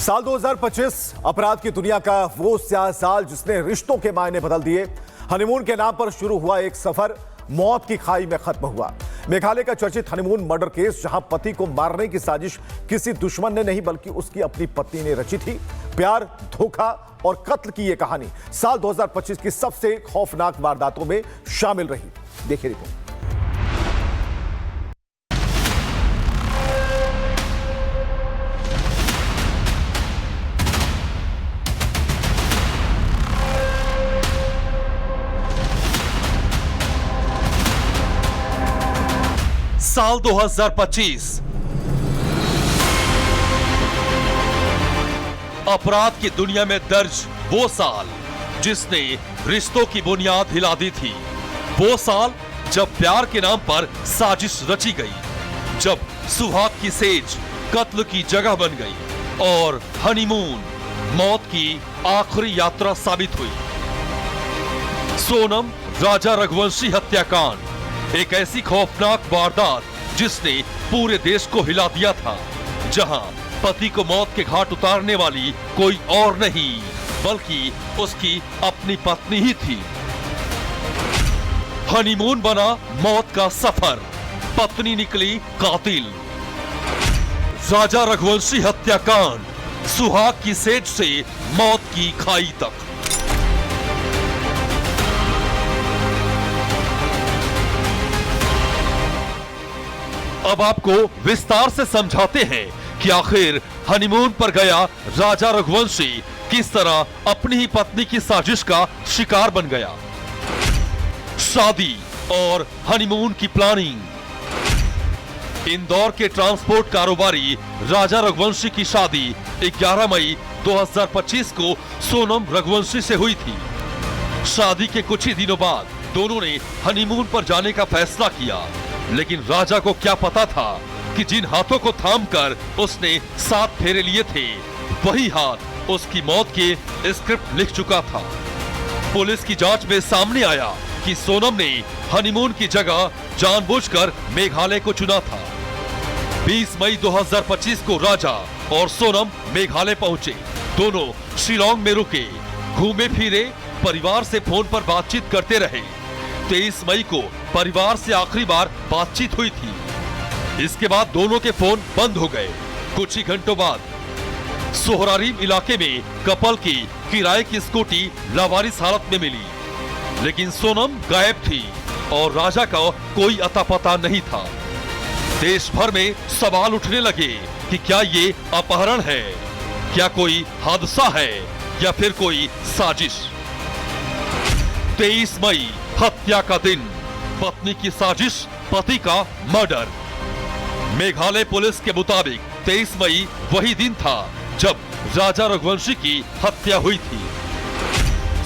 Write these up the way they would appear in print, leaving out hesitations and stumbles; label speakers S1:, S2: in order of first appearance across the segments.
S1: साल 2025 अपराध की दुनिया का वो स्याह साल जिसने रिश्तों के मायने बदल दिए। हनीमून के नाम पर शुरू हुआ एक सफर मौत की खाई में खत्म हुआ। मेघालय का चर्चित हनीमून मर्डर केस, जहां पति को मारने की साजिश किसी दुश्मन ने नहीं बल्कि उसकी अपनी पत्नी ने रची थी। प्यार, धोखा और कत्ल की यह कहानी साल 2025 की सबसे खौफनाक वारदातों में शामिल रही। देखिए रिपोर्ट।
S2: साल 2025 अपराध की दुनिया में दर्ज वो साल जिसने रिश्तों की बुनियाद हिला दी थी। वो साल जब प्यार के नाम पर साजिश रची गई, जब सुहाग की सेज कत्ल की जगह बन गई और हनीमून मौत की आखिरी यात्रा साबित हुई। सोनम राजा रघुवंशी हत्याकांड एक ऐसी खौफनाक वारदात जिसने पूरे देश को हिला दिया था, जहां पति को मौत के घाट उतारने वाली कोई और नहीं बल्कि उसकी अपनी पत्नी ही थी। हनीमून बना मौत का सफर, पत्नी निकली कातिल। राजा रघुवंशी हत्याकांड, सुहाग की सेज से मौत की खाई तक। अब आपको विस्तार से समझाते हैं कि आखिर हनीमून पर गया राजा रघुवंशी किस तरह अपनी ही पत्नी की साजिश का शिकार बन गया। शादी और हनीमून की प्लानिंग। इंदौर के ट्रांसपोर्ट कारोबारी राजा रघुवंशी की शादी 11 मई 2025 को सोनम रघुवंशी से हुई थी। शादी के कुछ ही दिनों बाद दोनों ने हनीमून पर जाने का फैसला किया, लेकिन राजा को क्या पता था कि जिन हाथों को थामकर उसने 7 फेरे लिए थे, वही हाथ उसकी मौत के स्क्रिप्ट लिख चुका था। पुलिस की जांच में सामने आया कि सोनम ने हनीमून की जगह जानबूझकर मेघालय को चुना था। 20 मई 2025 को राजा और सोनम मेघालय पहुंचे। दोनों शिलोंग में रुके, घूमे फिरे, परिवार से फोन पर बातचीत करते रहे। 23 मई को परिवार से आखिरी बार बातचीत हुई थी। इसके बाद दोनों के फोन बंद हो गए। कुछ ही घंटों बाद सोहरारीम इलाके में कपल की किराए की स्कूटी लावारिस हालत में मिली, लेकिन सोनम गायब थी और राजा का कोई अता पता नहीं था। देश भर में सवाल उठने लगे कि क्या ये अपहरण है, क्या कोई हादसा है या फिर कोई साजिश। 23 मई हत्या का दिन, पत्नी की साजिश, पति का मर्डर। मेघालय पुलिस के मुताबिक 23 मई वही दिन था जब राजा रघुवंशी की हत्या हुई थी।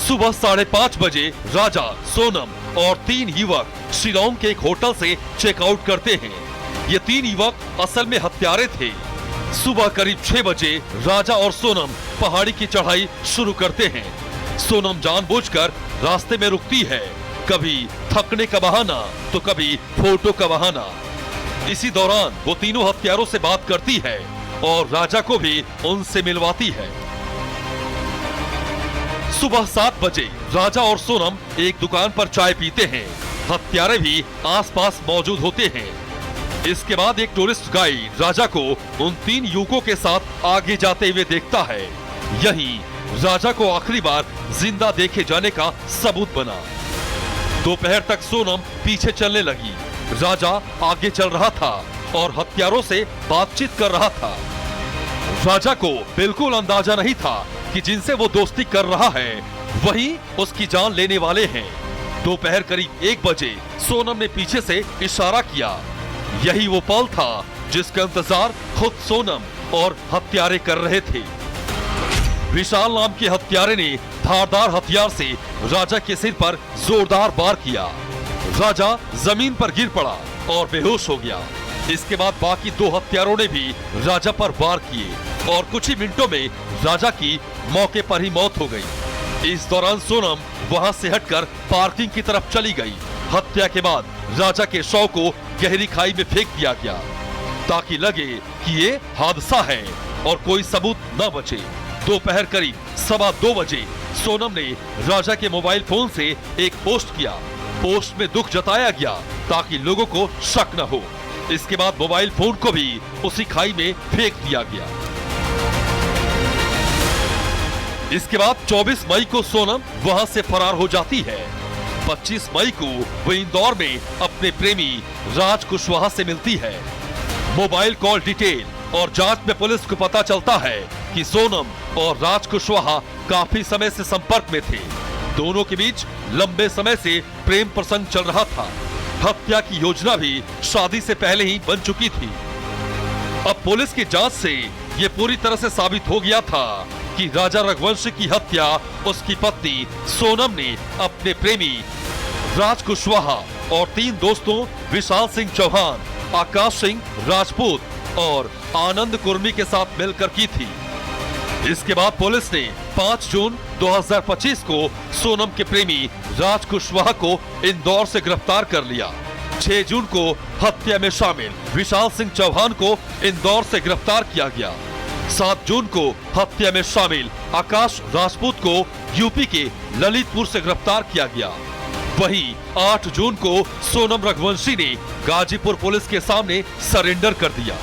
S2: सुबह 5:30 बजे राजा, सोनम और 3 युवक शिलोंग के एक होटल से चेकआउट करते हैं। ये 3 युवक असल में हत्यारे थे। सुबह करीब 6 बजे राजा और सोनम पहाड़ी की चढ़ाई शुरू करते हैं। सोनम जानबूझकर रास्ते में रुकती है, कभी थकने का बहाना तो कभी फोटो का बहाना। इसी दौरान वो तीनों हत्यारों से बात करती है और राजा को भी उनसे मिलवाती है। सुबह 7 बजे राजा और सोनम एक दुकान पर चाय पीते हैं। हत्यारे भी आसपास मौजूद होते हैं। इसके बाद एक टूरिस्ट गाइड राजा को उन 3 युवकों के साथ आगे जाते हुए देखता है। यही राजा को आखिरी बार जिंदा देखे जाने का सबूत बना। दोपहर तक सोनम पीछे चलने लगी, राजा आगे चल रहा था और हत्यारों से बातचीत कर रहा था। राजा को बिल्कुल अंदाजा नहीं था कि जिनसे वो दोस्ती कर रहा है वही उसकी जान लेने वाले हैं। दोपहर करीब 1 बजे सोनम ने पीछे से इशारा किया। यही वो पल था जिसका इंतजार खुद सोनम और हत्यारे कर रहे थे। विशाल नाम के हत्यारे ने धारदार हथियार से राजा के सिर पर जोरदार वार किया। राजा जमीन पर गिर पड़ा और बेहोश हो गया। इसके बाद बाकी 2 हत्यारों ने भी राजा पर वार किए और कुछ ही मिनटों में राजा की मौके पर ही मौत हो गई। इस दौरान सोनम वहां से हटकर पार्किंग की तरफ चली गई। हत्या के बाद राजा के शव को गहरी खाई में फेंक दिया गया ताकि लगे कि ये हादसा है और कोई सबूत न बचे। दोपहर करीब 2:15 बजे सोनम ने राजा के मोबाइल फोन से एक पोस्ट किया। पोस्ट में दुख जताया गया ताकि लोगों को शक न हो। इसके बाद मोबाइल फोन को भी उसी खाई में फेंक दिया गया। इसके बाद 24 मई को सोनम वहां से फरार हो जाती है। 25 मई को वो इंदौर में अपने प्रेमी राज कुशवाहा से मिलती है। मोबाइल कॉल डिटेल और जांच में पुलिस को पता चलता है कि सोनम और राज कुशवाहा काफी समय से संपर्क में थे। दोनों के बीच लंबे समय से प्रेम प्रसंग चल रहा था। हत्या की योजना भी शादी से पहले ही बन चुकी थी। अब पुलिस की जांच से ये पूरी तरह से साबित हो गया था कि राजा रघुवंशी की हत्या उसकी पत्नी सोनम ने अपने प्रेमी राज कुशवाहा और 3 दोस्तों विशाल सिंह चौहान, आकाश सिंह राजपूत और आनंद कुर्मी के साथ मिलकर की थी। इसके बाद पुलिस ने 5 जून 2025 को सोनम के प्रेमी राज कुशवाहा को इंदौर से गिरफ्तार कर लिया। 6 जून को हत्या में शामिल विशाल सिंह चौहान को इंदौर से गिरफ्तार किया गया। 7 जून को हत्या में शामिल आकाश राजपूत को यूपी के ललितपुर से गिरफ्तार किया गया। वहीं 8 जून को सोनम रघुवंशी ने गाजीपुर पुलिस के सामने सरेंडर कर दिया।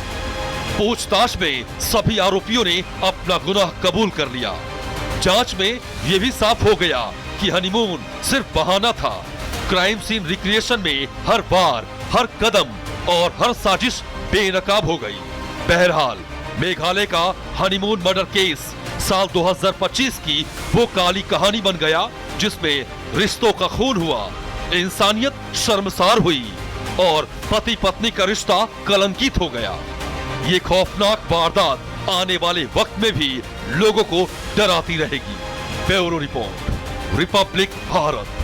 S2: पूछताछ में सभी आरोपियों ने अपना गुनाह कबूल कर लिया। जांच में यह भी साफ हो गया कि हनीमून सिर्फ बहाना था। क्राइम सीन रिक्रिएशन में हर बार, हर कदम और हर साजिश बेनकाब हो गई। बहरहाल मेघालय का हनीमून मर्डर केस साल 2025 की वो काली कहानी बन गया जिसमें रिश्तों का खून हुआ, इंसानियत शर्मसार हुई और पति पत्नी का रिश्ता कलंकित हो गया। ये खौफनाक वारदात आने वाले वक्त में भी लोगों को डराती रहेगी। Bureau report, Republic Bharat.